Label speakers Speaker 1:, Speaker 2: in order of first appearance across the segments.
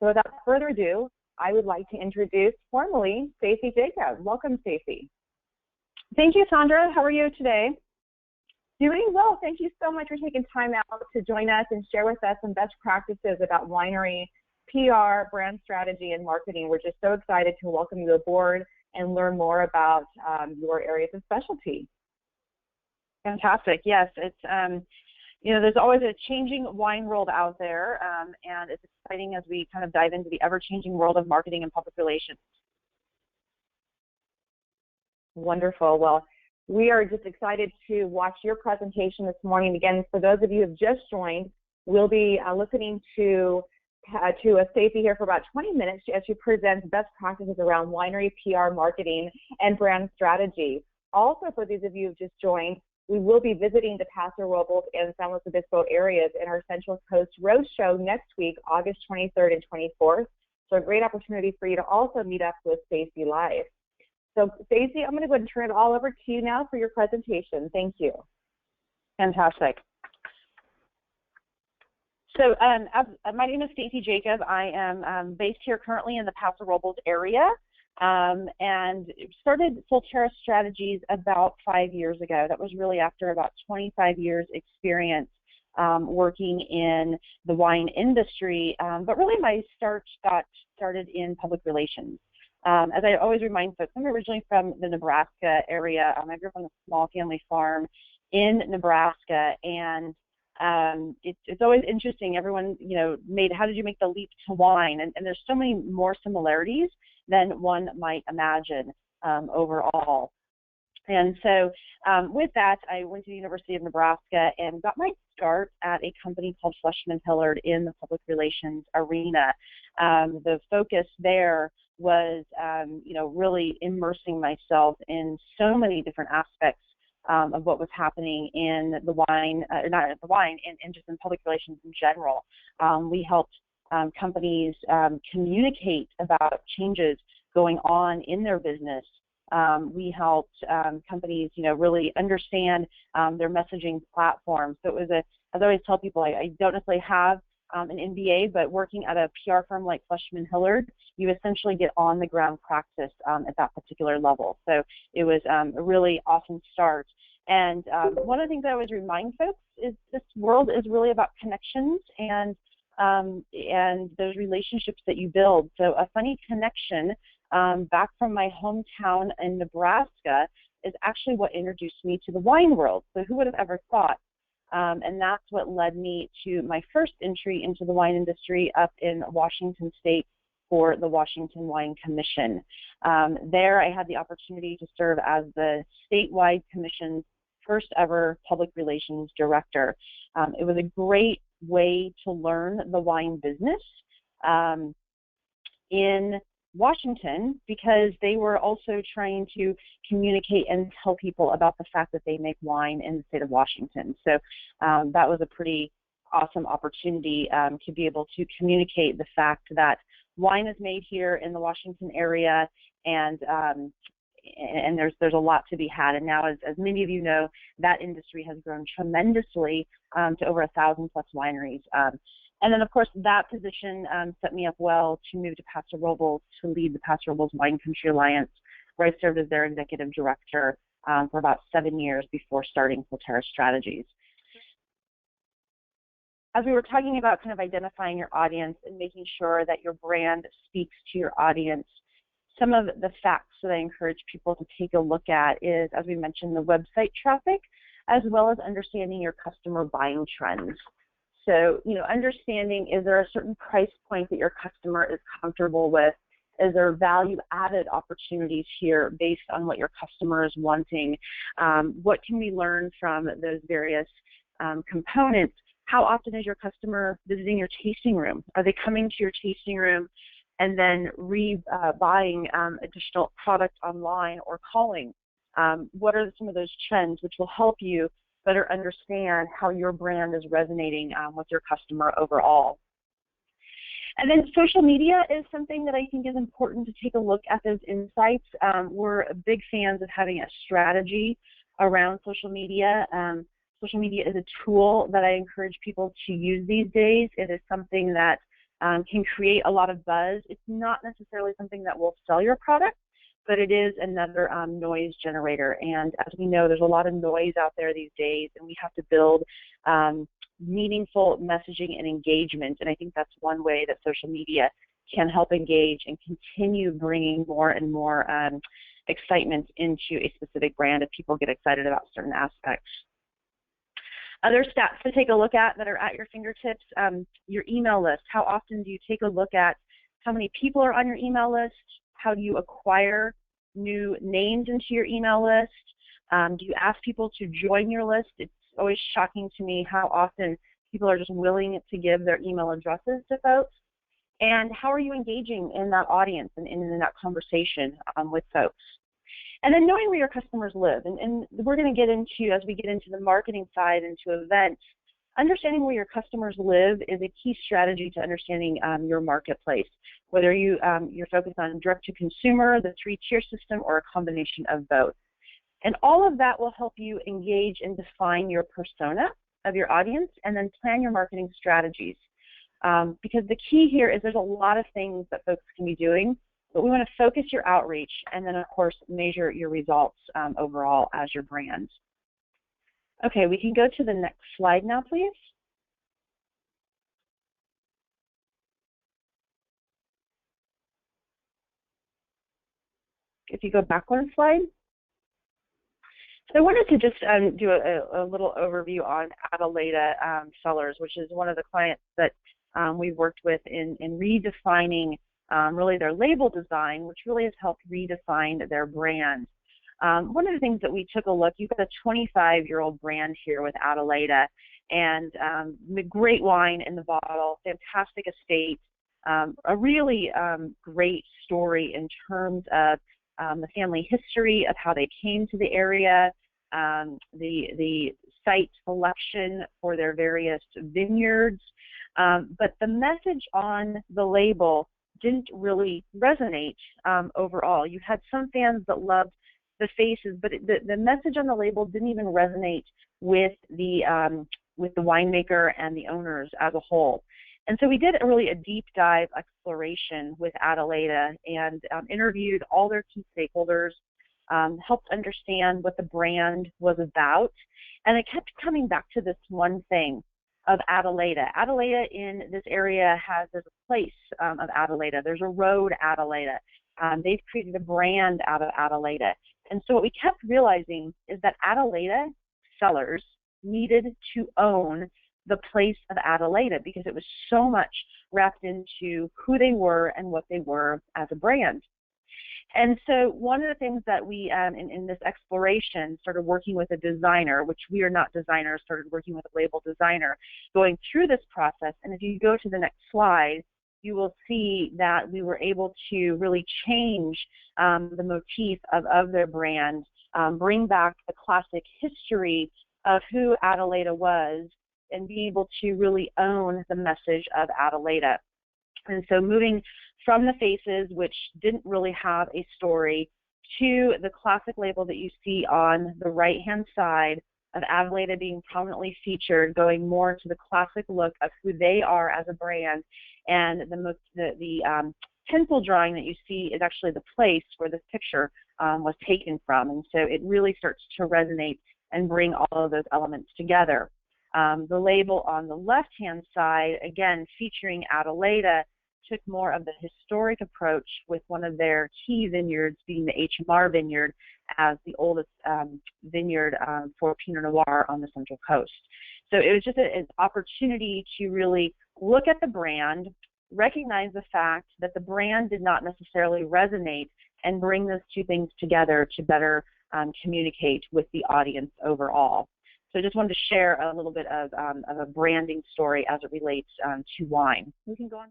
Speaker 1: So without further ado, I would like to introduce formally Stacie Jacob. Welcome, Stacie.
Speaker 2: Thank you, Sandra. How are you today?
Speaker 1: Doing well. Thank you so much for taking time out to join us and share with us some best practices about winery PR, brand strategy, and marketing. We're just so excited to welcome you aboard and learn more about your areas of specialty.
Speaker 2: Fantastic. Yes, it's there's always a changing wine world out there, and it's exciting as we kind of dive into the ever-changing world of marketing and public relations.
Speaker 1: Wonderful. Well, we are just excited to watch your presentation this morning. Again, for those of you who have just joined, we'll be listening to Stacie here for about 20 minutes as she presents best practices around winery PR, marketing, and brand strategy. Also, for those of you who have just joined, we will be visiting the Paso Robles and San Luis Obispo areas in our Central Coast Roadshow next week, August 23rd and 24th. So a great opportunity for you to also meet up with Stacie live. So Stacie, I'm going to go ahead and turn it all over to you now for your presentation. Thank you.
Speaker 2: Fantastic. So my name is Stacie Jacob. I am based here currently in the Paso Robles area, and started Solterra Strategies about 5 years ago. That was really after about 25 years experience working in the wine industry, but really my start got started in public relations. As I always remind folks, I'm originally from the Nebraska area. I grew up on a small family farm in Nebraska, and it's always interesting. Everyone, how did you make the leap to wine? And there's so many more similarities than one might imagine overall. And so with that, I went to the University of Nebraska and got my start at a company called Fleishman Hillard in the public relations arena. The focus there was, really immersing myself in so many different aspects of what was happening in the wine, not in the wine, and just in public relations in general. We helped companies communicate about changes going on in their business. We helped companies, really understand their messaging platform. So it was as I always tell people, I don't necessarily have an MBA, but working at a PR firm like Fleishman Hillard, you essentially get on the ground practice at that particular level. So it was a really awesome start. And one of the things I always remind folks is this world is really about connections and those relationships that you build. So a funny connection back from my hometown in Nebraska is actually what introduced me to the wine world. So who would have ever thought? And that's what led me to my first entry into the wine industry up in Washington State for the Washington Wine Commission. There I had the opportunity to serve as the statewide commission's first ever public relations director. It was a great way to learn the wine business in Washington, because they were also trying to communicate and tell people about the fact that they make wine in the state of Washington. So that was a pretty awesome opportunity to be able to communicate the fact that wine is made here in the Washington area, and there's a lot to be had. And now, as many of you know, that industry has grown tremendously to over 1,000+ wineries. And then, of course, that position set me up well to move to Paso Robles to lead the Paso Robles Wine Country Alliance, where I served as their executive director for about 7 years before starting Solterra Strategies. As we were talking about kind of identifying your audience and making sure that your brand speaks to your audience, some of the facts that I encourage people to take a look at is, as we mentioned, the website traffic, as well as understanding your customer buying trends. So, understanding, is there a certain price point that your customer is comfortable with? Is there value-added opportunities here based on what your customer is wanting? What can we learn from those various components? How often is your customer visiting your tasting room? Are they coming to your tasting room and then buying additional product online or calling? What are some of those trends which will help you better understand how your brand is resonating with your customer overall? And then social media is something that I think is important to take a look at those insights. We're big fans of having a strategy around social media. Social media is a tool that I encourage people to use these days. It is something that can create a lot of buzz. It's not necessarily something that will sell your product, but it is another noise generator. And as we know, there's a lot of noise out there these days, and we have to build meaningful messaging and engagement. And I think that's one way that social media can help engage and continue bringing more and more excitement into a specific brand if people get excited about certain aspects. Other stats to take a look at that are at your fingertips, your email list. How often do you take a look at how many people are on your email list? How do you acquire new names into your email list? Do you ask people to join your list? It's always shocking to me how often people are just willing to give their email addresses to folks. And how are you engaging in that audience and in that conversation with folks? And then knowing where your customers live. And we're going to get into, as we get into the marketing side, into events, understanding where your customers live is a key strategy to understanding your marketplace, whether you're focused on direct-to-consumer, the three-tier system, or a combination of both. And all of that will help you engage and define your persona of your audience and then plan your marketing strategies. Because the key here is there's a lot of things that folks can be doing, but we want to focus your outreach and then, of course, measure your results overall as your brand. Okay, we can go to the next slide now, please. If you go back one slide. So I wanted to just do a little overview on Adelaida Sellers, which is one of the clients that we've worked with in redefining really their label design, which really has helped redefine their brand. One of the things that we took a look, you've got a 25-year-old brand here with Adelaida, and great wine in the bottle, fantastic estate, a really great story in terms of the family history of how they came to the area, the site selection for their various vineyards, but the message on the label didn't really resonate overall. You had some fans that loved the faces, but the message on the label didn't even resonate with the winemaker and the owners as a whole. And so we did really a deep dive exploration with Adelaida and interviewed all their key stakeholders, helped understand what the brand was about, and it kept coming back to this one thing of Adelaida. Adelaida in this area there's a place of Adelaida. There's a road Adelaida. They've created a brand out of Adelaida. And so what we kept realizing is that Adelaida Sellers needed to own the place of Adelaida because it was so much wrapped into who they were and what they were as a brand. And so one of the things that we, in this exploration, started working with a designer, which we are not designers, started working with a label designer, going through this process. And if you go to the next slide, you will see that we were able to really change the motif of their brand, bring back the classic history of who Adelaida was, and be able to really own the message of Adelaida. And so moving from the faces, which didn't really have a story, to the classic label that you see on the right-hand side of Adelaida being prominently featured, going more to the classic look of who they are as a brand. And the pencil drawing that you see is actually the place where this picture was taken from. And so it really starts to resonate and bring all of those elements together. The label on the left-hand side, again, featuring Adelaida, took more of the historic approach with one of their key vineyards being the HMR vineyard as the oldest vineyard for Pinot Noir on the Central Coast. So it was just an opportunity to really look at the brand, recognize the fact that the brand did not necessarily resonate, and bring those two things together to better communicate with the audience overall. So I just wanted to share a little bit of a branding story as it relates to wine. We can go on.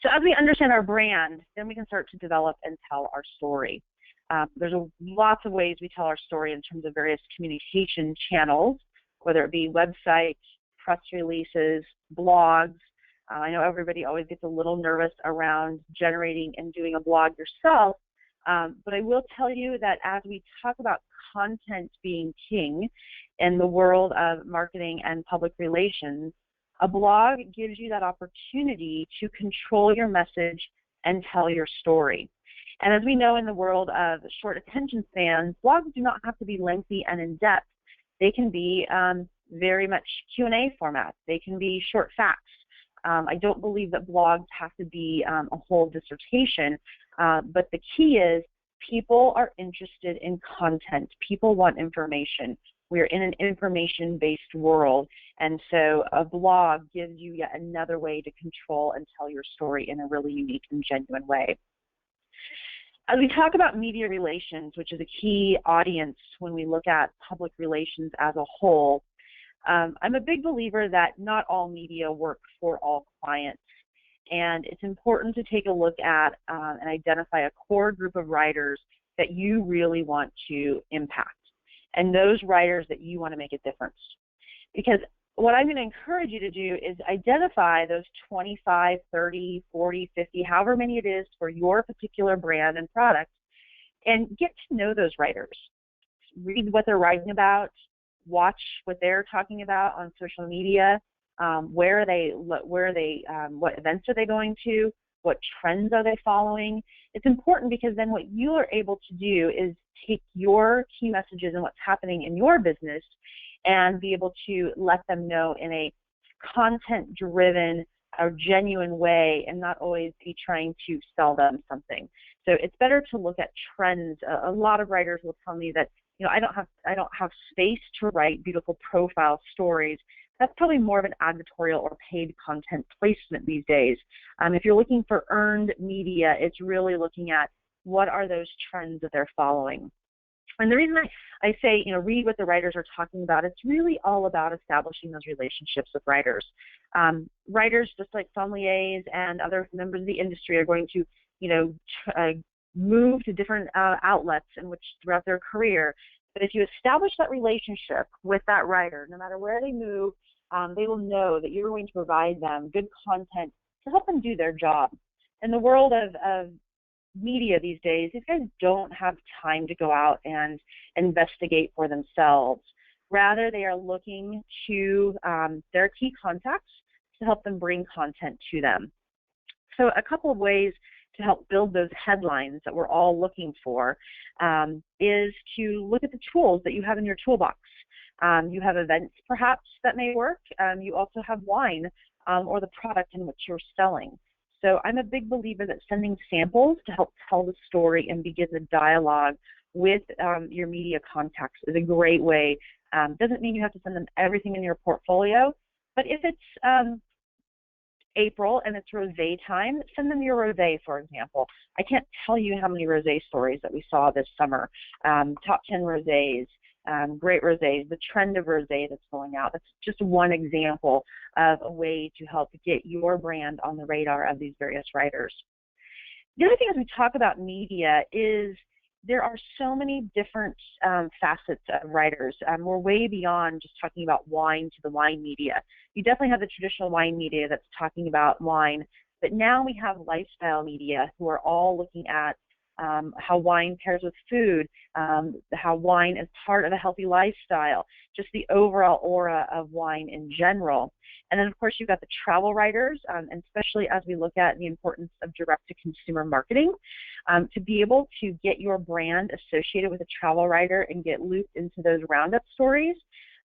Speaker 2: So as we understand our brand, then we can start to develop and tell our story. There's lots of ways we tell our story in terms of various communication channels, whether it be websites, press releases, blogs. I know everybody always gets a little nervous around generating and doing a blog yourself, but I will tell you that as we talk about content being king in the world of marketing and public relations, a blog gives you that opportunity to control your message and tell your story. And as we know in the world of short attention spans, blogs do not have to be lengthy and in-depth. They can be very much Q&A format. They can be short facts. I don't believe that blogs have to be a whole dissertation, but the key is people are interested in content. People want information. We're in an information-based world, and so a blog gives you yet another way to control and tell your story in a really unique and genuine way. As we talk about media relations, which is a key audience when we look at public relations as a whole, I'm a big believer that not all media work for all clients, and it's important to take a look at and identify a core group of writers that you really want to impact, and those writers that you want to make a difference. Because what I'm going to encourage you to do is identify those 25, 30, 40, 50, however many it is for your particular brand and product, and get to know those writers. Read what they're writing about, watch what they're talking about on social media, what events are they going to, what trends are they following. It's important because then what you are able to do is take your key messages and what's happening in your business and be able to let them know in a content-driven or genuine way and not always be trying to sell them something. So it's better to look at trends. A lot of writers will tell me that, you know, I don't have space to write beautiful profile stories. That's probably more of an advertorial or paid content placement these days. If you're looking for earned media, it's really looking at what are those trends that they're following. And the reason I say, you know, read what the writers are talking about, it's really all about establishing those relationships with writers. Writers, just like sommeliers and other members of the industry, are going to, you know, move to different outlets in which throughout their career. But if you establish that relationship with that writer, no matter where they move, they will know that you're going to provide them good content to help them do their job. In the world of media these days, these guys don't have time to go out and investigate for themselves. Rather, they are looking to their key contacts to help them bring content to them. So a couple of ways to help build those headlines that we're all looking for is to look at the tools that you have in your toolbox. You have events perhaps that may work. You also have wine or the product in which you're selling. So I'm a big believer that sending samples to help tell the story and begin the dialogue with your media contacts is a great way. Doesn't mean you have to send them everything in your portfolio, but if it's April and it's rosé time, send them your rosé, for example. I can't tell you how many rosé stories that we saw this summer. Top 10 rosés, great rosés, the trend of rosé that's going out. That's just one example of a way to help get your brand on the radar of these various writers. The other thing as we talk about media is there are so many different facets of writers. We're way beyond just talking about wine to the wine media. You definitely have the traditional wine media that's talking about wine, but now we have lifestyle media who are all looking at how wine pairs with food, how wine is part of a healthy lifestyle, just the overall aura of wine in general. And then, of course, you've got the travel writers, and especially as we look at the importance of direct-to-consumer marketing, to be able to get your brand associated with a travel writer and get looped into those roundup stories.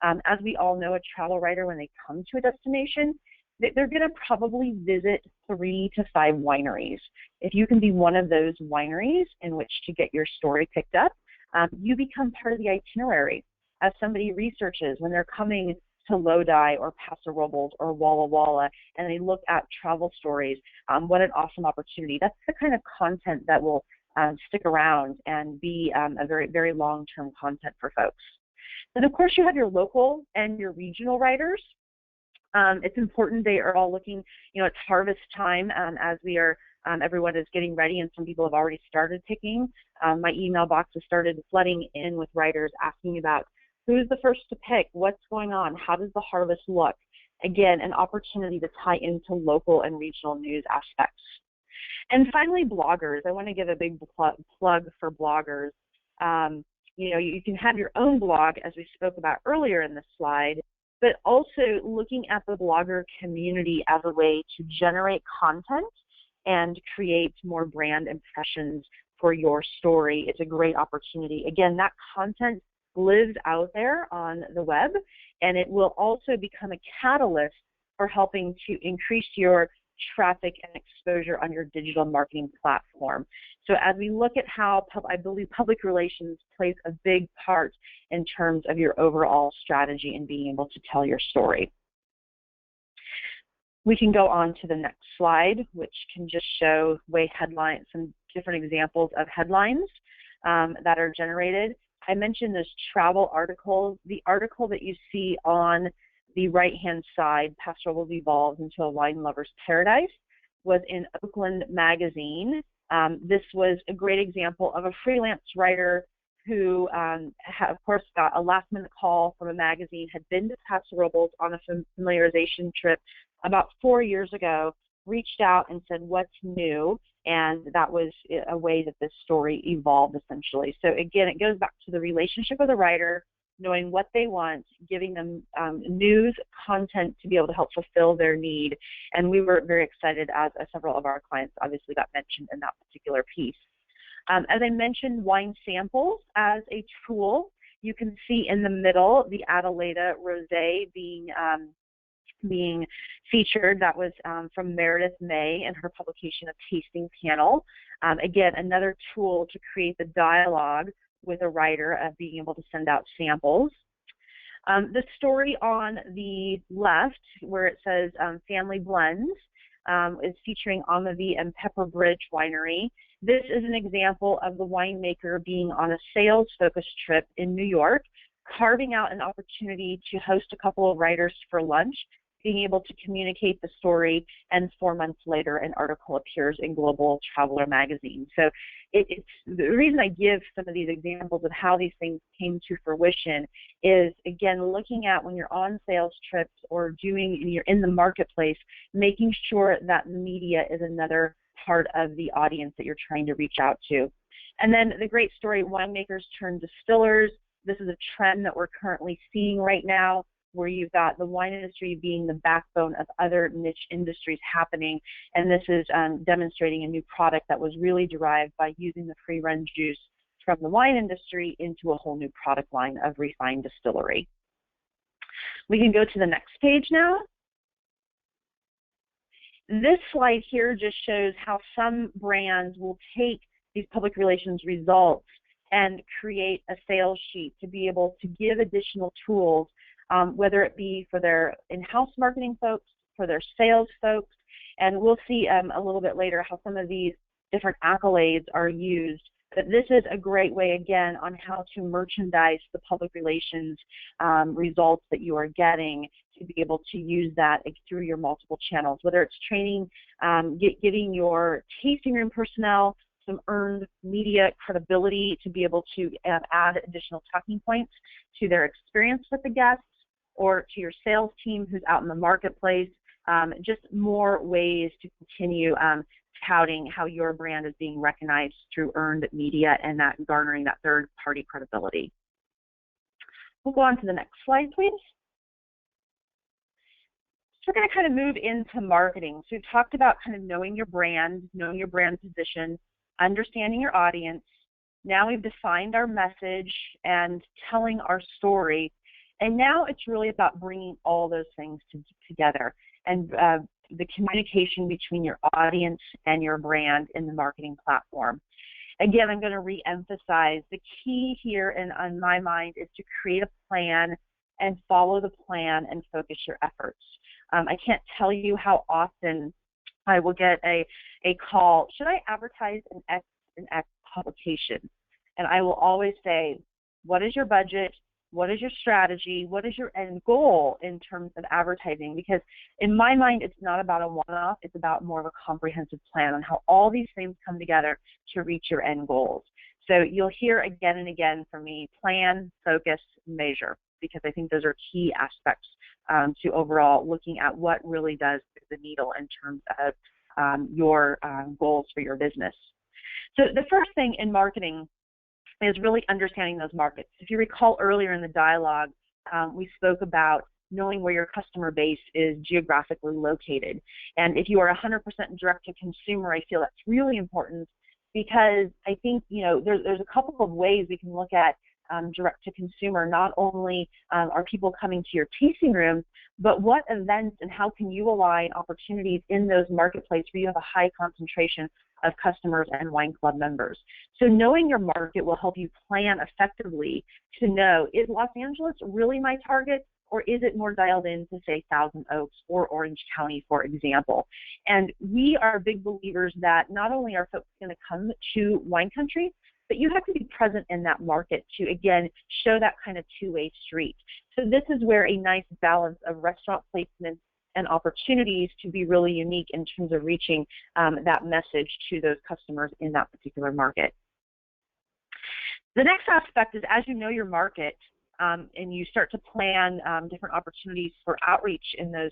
Speaker 2: As we all know, a travel writer, when they come to a destination, they're going to probably visit 3 to 5 wineries. If you can be one of those wineries in which to get your story picked up, you become part of the itinerary. As somebody researches when they're coming to Lodi or Paso Robles or Walla Walla and they look at travel stories, what an awesome opportunity. That's the kind of content that will stick around and be a very, very long-term content for folks. Then, of course, you have your local and your regional writers. It's important they are all looking, you know, it's harvest time as we are, everyone is getting ready and some people have already started picking. My email box has started flooding in with writers asking about who's the first to pick, what's going on, how does the harvest look? Again, an opportunity to tie into local and regional news aspects. And finally, bloggers. I want to give a big plug for bloggers. You can have your own blog, as we spoke about earlier in this slide, but also looking at the blogger community as a way to generate content and create more brand impressions for your story. It's a great opportunity. Again, that content lives out there on the web, and it will also become a catalyst for helping to increase your traffic and exposure on your digital marketing platform. So as we look at how, I believe public relations plays a big part in terms of your overall strategy and being able to tell your story. We can go on to the next slide, which can just show some different examples of headlines that are generated. I mentioned this travel article. The article that you see on the right-hand side, Pastoral Robles Evolves into a Wine Lover's Paradise, was in Oakland Magazine. This was a great example of a freelance writer who, of course, got a last-minute call from a magazine, had been to Paso Robles on a familiarization trip about 4 years ago, reached out and said, what's new? And that was a way that this story evolved, essentially. So again, it goes back to the relationship with the writer, knowing what they want, giving them news content to be able to help fulfill their need. And we were very excited as several of our clients obviously got mentioned in that particular piece. As I mentioned, wine samples as a tool. You can see in the middle the Adelaida Rosé being featured. That was from Meredith May in her publication, A Tasting Panel. Again, another tool to create the dialogue with a writer of being able to send out samples. The story on the left, where it says Family Blends, is featuring Amavi and Pepper Bridge Winery. This is an example of the winemaker being on a sales-focused trip in New York, carving out an opportunity to host a couple of writers for lunch, being able to communicate the story, and 4 months later an article appears in Global Traveler magazine. So it's the reason I give some of these examples of how these things came to fruition is, again, looking at when you're on sales trips or you're in the marketplace, making sure that media is another part of the audience that you're trying to reach out to. And then the great story, Winemakers Turn Distillers. This is a trend that we're currently seeing right now, where you've got the wine industry being the backbone of other niche industries happening. And this is demonstrating a new product that was really derived by using the free-run juice from the wine industry into a whole new product line of refined distillery. We can go to the next page now. This slide here just shows how some brands will take these public relations results and create a sales sheet to be able to give additional tools, whether it be for their in-house marketing folks, for their sales folks, and we'll see a little bit later how some of these different accolades are used. But this is a great way, again, on how to merchandise the public relations results that you are getting, to be able to use that through your multiple channels, whether it's training, giving your tasting room personnel some earned media credibility to be able to add additional talking points to their experience with the guests, or to your sales team who's out in the marketplace, just more ways to continue touting how your brand is being recognized through earned media and that garnering that third-party credibility. We'll go on to the next slide, please. So we're going to kind of move into marketing. So we've talked about kind of knowing your brand position, understanding your audience. Now we've defined our message and telling our story. And now it's really about bringing all those things together and the communication between your audience and your brand in the marketing platform. Again, I'm going to re-emphasize the key here on my mind is to create a plan and follow the plan and focus your efforts. I can't tell you how often I will get a call, should I advertise an X publication? And I will always say, what is your budget? What is your strategy? What is your end goal in terms of advertising? Because in my mind, it's not about a one-off. It's about more of a comprehensive plan on how all these things come together to reach your end goals. So you'll hear again and again from me, plan, focus, measure, because I think those are key aspects to overall looking at what really does move the needle in terms of your goals for your business. So the first thing in marketing is really understanding those markets. If you recall earlier in the dialogue, we spoke about knowing where your customer base is geographically located. And if you are 100% direct to consumer, I feel that's really important, because I think, you know, there's a couple of ways we can look at direct to consumer. Not only are people coming to your tasting room, but what events and how can you align opportunities in those marketplaces where you have a high concentration of customers and wine club members. So knowing your market will help you plan effectively to know, is Los Angeles really my target, or is it more dialed in to, say, Thousand Oaks or Orange County, for example? And we are big believers that not only are folks going to come to wine country, but you have to be present in that market to, again, show that kind of two-way street. So this is where a nice balance of restaurant placements and opportunities to be really unique in terms of reaching that message to those customers in that particular market. The next aspect is, as you know your market and you start to plan different opportunities for outreach in those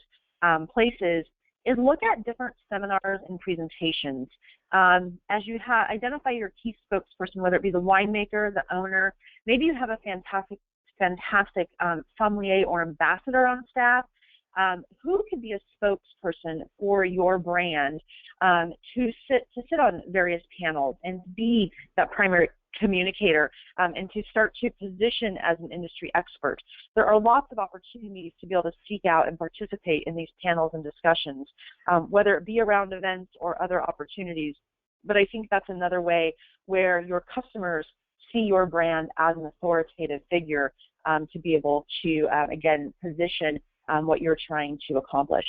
Speaker 2: places, is look at different seminars and presentations. As you identify your key spokesperson, whether it be the winemaker, the owner, maybe you have a fantastic sommelier or ambassador on staff, who could be a spokesperson for your brand to sit on various panels and be that primary communicator and to start to position as an industry expert. There are lots of opportunities to be able to seek out and participate in these panels and discussions, whether it be around events or other opportunities. But I think that's another way where your customers see your brand as an authoritative figure to be able to, again, position what you're trying to accomplish.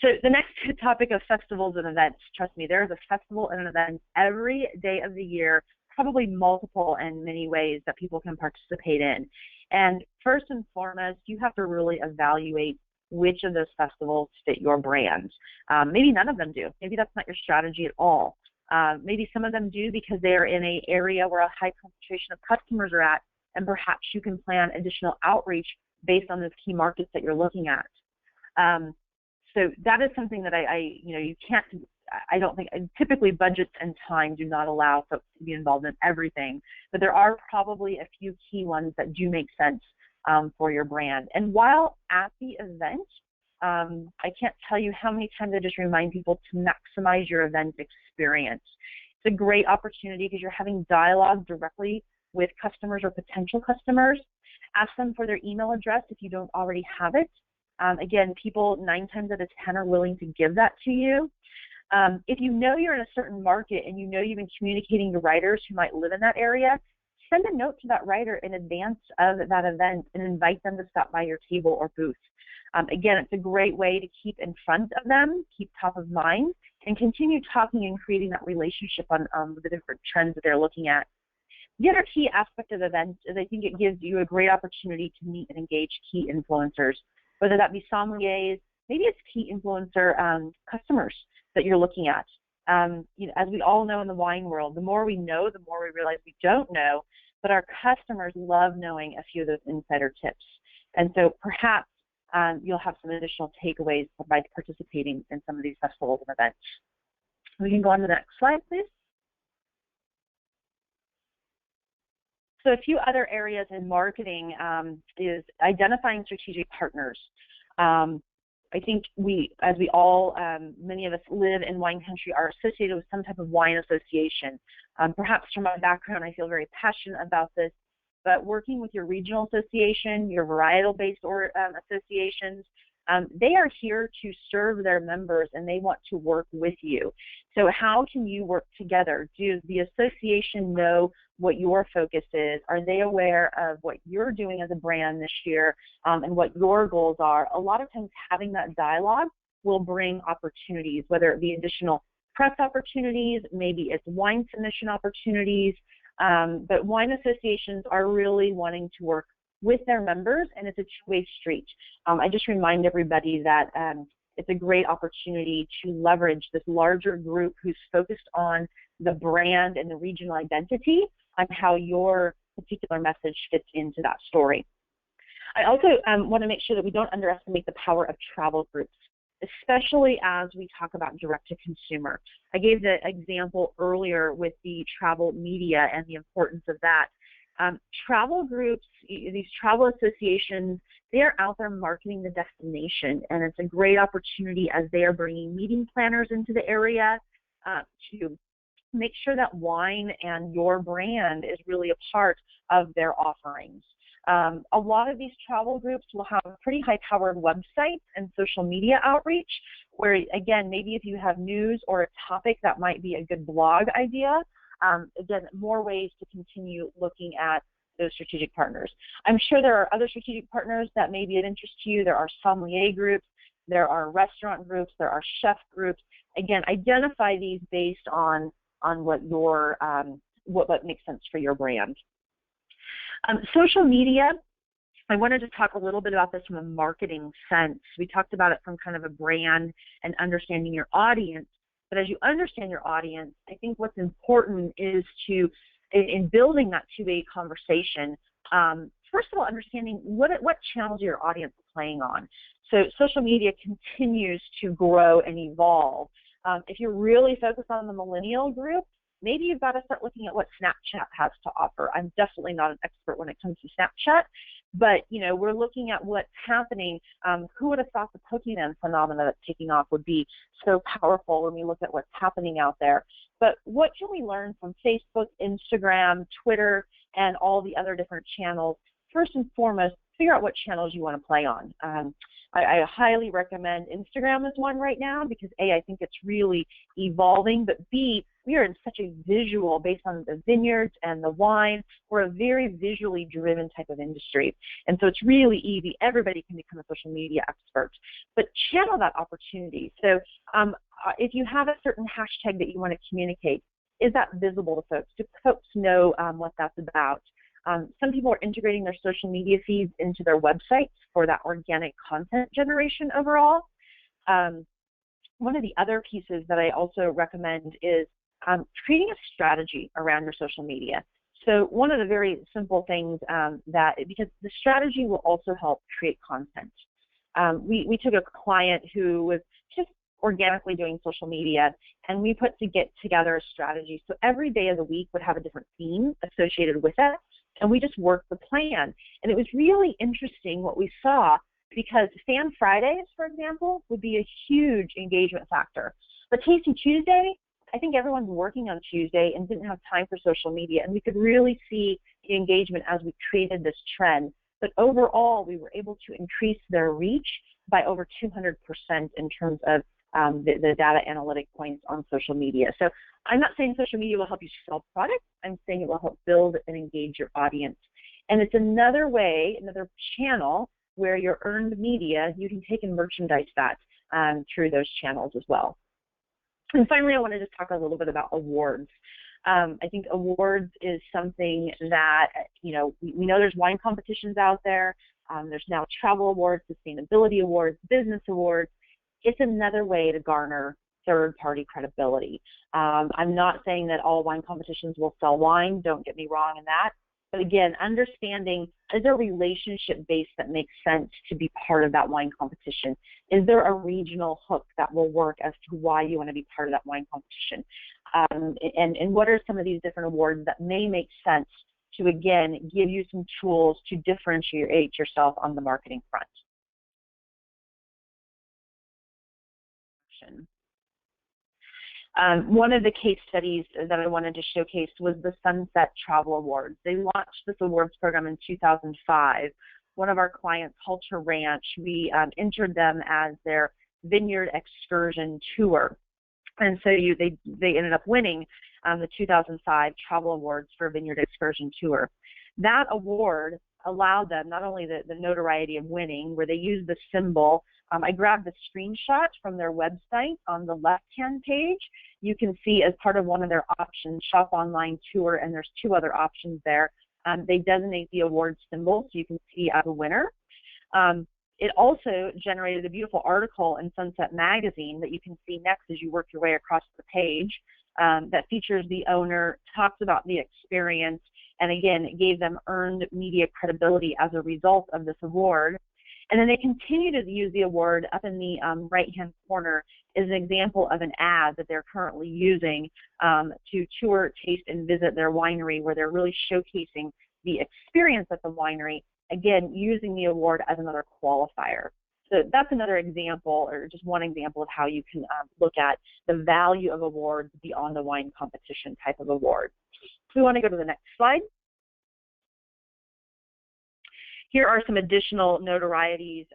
Speaker 2: So the next topic of festivals and events, trust me, there's a festival and an event every day of the year, probably multiple in many ways that people can participate in. And first and foremost, you have to really evaluate which of those festivals fit your brand. Maybe none of them do. Maybe that's not your strategy at all. Maybe some of them do because they are in an area where a high concentration of customers are at, and perhaps you can plan additional outreach based on those key markets that you're looking at. So that is something that you can't, I don't think, typically budgets and time do not allow folks to be involved in everything, but there are probably a few key ones that do make sense for your brand. And while at the event, I can't tell you how many times I just remind people to maximize your event experience. It's a great opportunity because you're having dialogue directly with customers or potential customers. Ask them for their email address if you don't already have it. Again, people 9 times out of 10 are willing to give that to you. If you know you're in a certain market and you know you've been communicating to writers who might live in that area, send a note to that writer in advance of that event and invite them to stop by your table or booth. Again, it's a great way to keep in front of them, keep top of mind, and continue talking and creating that relationship on the different trends that they're looking at. The other key aspect of events is I think it gives you a great opportunity to meet and engage key influencers, whether that be sommeliers, maybe it's key influencer customers that you're looking at. As we all know in the wine world, the more we know, the more we realize we don't know, but our customers love knowing a few of those insider tips. And so perhaps you'll have some additional takeaways by participating in some of these festivals and events. We can go on to the next slide, please. So a few other areas in marketing is identifying strategic partners. I think as we all, many of us live in wine country, are associated with some type of wine association. Perhaps from my background, I feel very passionate about this, but working with your regional association, your varietal-based associations, they are here to serve their members and they want to work with you. So how can you work together? Does the association know what your focus is? Are they aware of what you're doing as a brand this year and what your goals are? A lot of times having that dialogue will bring opportunities, whether it be additional press opportunities, maybe it's wine submission opportunities, but wine associations are really wanting to work with their members, and it's a two-way street. I just remind everybody that it's a great opportunity to leverage this larger group who's focused on the brand and the regional identity on how your particular message fits into that story. I also want to make sure that we don't underestimate the power of travel groups. especially as we talk about direct-to-consumer. I gave the example earlier with the travel media and the importance of that. Travel groups, these travel associations, they are out there marketing the destination, and it's a great opportunity as they are bringing meeting planners into the area to make sure that wine and your brand is really a part of their offerings. A lot of these travel groups will have pretty high-powered websites and social media outreach where, again, maybe if you have news or a topic that might be a good blog idea, again, more ways to continue looking at those strategic partners. I'm sure there are other strategic partners that may be of interest to you. There are sommelier groups, there are restaurant groups, there are chef groups. Again, identify these based on what your what makes sense for your brand. Social media, I wanted to talk a little bit about this from a marketing sense. We talked about it from kind of a brand and understanding your audience. But as you understand your audience, I think what's important is to, in building that two-way conversation, first of all, understanding what channels your audience is playing on. So social media continues to grow and evolve. If you're really focused on the millennial group, maybe you've got to start looking at what Snapchat has to offer. I'm definitely not an expert when it comes to Snapchat, but we're looking at what's happening. Who would have thought the Pokemon phenomena that's taking off would be so powerful when we look at what's happening out there? But what can we learn from Facebook, Instagram, Twitter, and all the other different channels? First and foremost, figure out what channels you want to play on. I highly recommend Instagram as one right now because A, I think it's really evolving, but B, we are in such a visual, based on the vineyards and the wine, we're a very visually driven type of industry. And so it's really easy. Everybody can become a social media expert, but channel that opportunity. So if you have a certain hashtag that you want to communicate, is that visible to folks? Do folks know what that's about? Some people are integrating their social media feeds into their websites for that organic content generation overall. One of the other pieces that I also recommend is creating a strategy around your social media. So one of the very simple things because the strategy will also help create content. We took a client who was just organically doing social media, and we put together a strategy. So every day of the week would have a different theme associated with it, and we just worked the plan. And it was really interesting what we saw, because Fan Fridays, for example, would be a huge engagement factor. But Tasting Tuesday, I think everyone's working on Tuesday and didn't have time for social media, and we could really see the engagement as we created this trend. But overall, we were able to increase their reach by over 200% in terms of the data analytic points on social media. So I'm not saying social media will help you sell products. I'm saying it will help build and engage your audience. And it's another way, another channel where your earned media, you can take and merchandise that through those channels as well. And finally, I wanted to talk a little bit about awards. I think awards is something that, we know there's wine competitions out there. There's now travel awards, sustainability awards, business awards. It's another way to garner third-party credibility. I'm not saying that all wine competitions will sell wine. Don't get me wrong in that. But again, understanding, is there a relationship base that makes sense to be part of that wine competition? Is there a regional hook that will work as to why you want to be part of that wine competition? And what are some of these different awards that may make sense to, again, give you some tools to differentiate yourself on the marketing front? One of the case studies that I wanted to showcase was the Sunset Travel Awards. They launched this awards program in 2005. One of our clients, Halter Ranch, we entered them as their vineyard excursion tour. And so they ended up winning the 2005 Travel Awards for Vineyard Excursion Tour. That award allowed them not only the notoriety of winning, where they used the symbol. I grabbed the screenshot from their website on the left-hand page. You can see as part of one of their options, Shop Online Tour, and there's two other options there. They designate the award symbol so you can see as a winner. It also generated a beautiful article in Sunset Magazine that you can see next as you work your way across the page that features the owner, talks about the experience, and again, it gave them earned media credibility as a result of this award. And then they continue to use the award. Up in the right-hand corner is an example of an ad that they're currently using to tour, taste, and visit their winery, where they're really showcasing the experience at the winery, again, using the award as another qualifier. So that's another example, or just one example of how you can look at the value of awards beyond the wine competition type of award. So we want to go to the next slide. Here are some additional notorieties.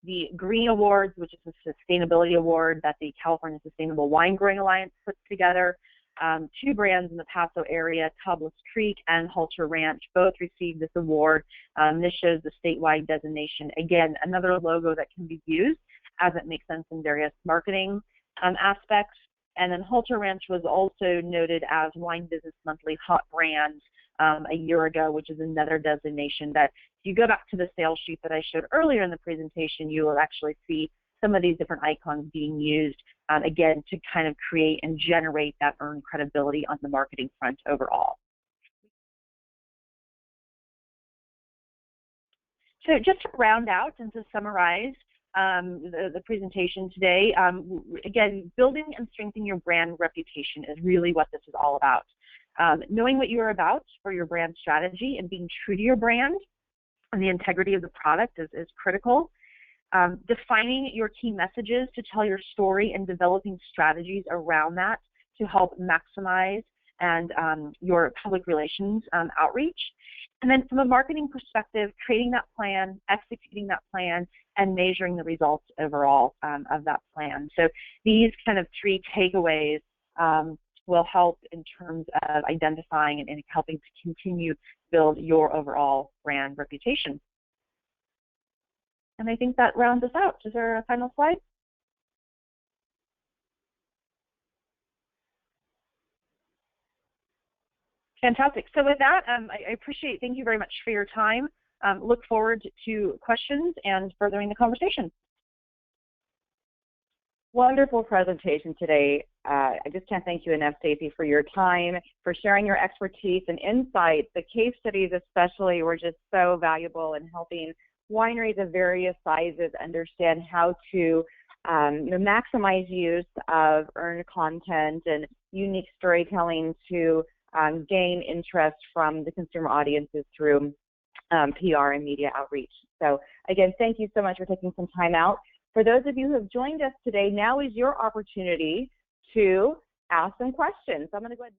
Speaker 2: The Green Awards, which is a sustainability award that the California Sustainable Wine Growing Alliance puts together. Two brands in the Paso area, Cobbles Creek and Halter Ranch, both received this award. This shows the statewide designation. Again, another logo that can be used as it makes sense in various marketing aspects. And then Halter Ranch was also noted as Wine Business Monthly Hot Brands a year ago, which is another designation that, if you go back to the sales sheet that I showed earlier in the presentation, you will actually see some of these different icons being used, again, to kind of create and generate that earned credibility on the marketing front overall. So just to round out and to summarize the presentation today, again, building and strengthening your brand reputation is really what this is all about. Knowing what you're about for your brand strategy and being true to your brand and the integrity of the product is critical. Defining your key messages to tell your story and developing strategies around that to help maximize and your public relations outreach. And then from a marketing perspective, creating that plan, executing that plan, and measuring the results overall of that plan. So these kind of three takeaways will help in terms of identifying and helping to continue to build your overall brand reputation. And I think that rounds us out. Is there a final slide? Fantastic. So with that, I appreciate, thank you very much for your time. Look forward to questions and furthering the conversation.
Speaker 1: Wonderful presentation today. I just can't thank you enough, Stacie, for your time, for sharing your expertise and insights. The case studies especially were just so valuable in helping wineries of various sizes understand how to maximize use of earned content and unique storytelling to gain interest from the consumer audiences through PR and media outreach. So again, thank you so much for taking some time out. For those of you who have joined us today, now is your opportunity to ask some questions. So I'm going to go ahead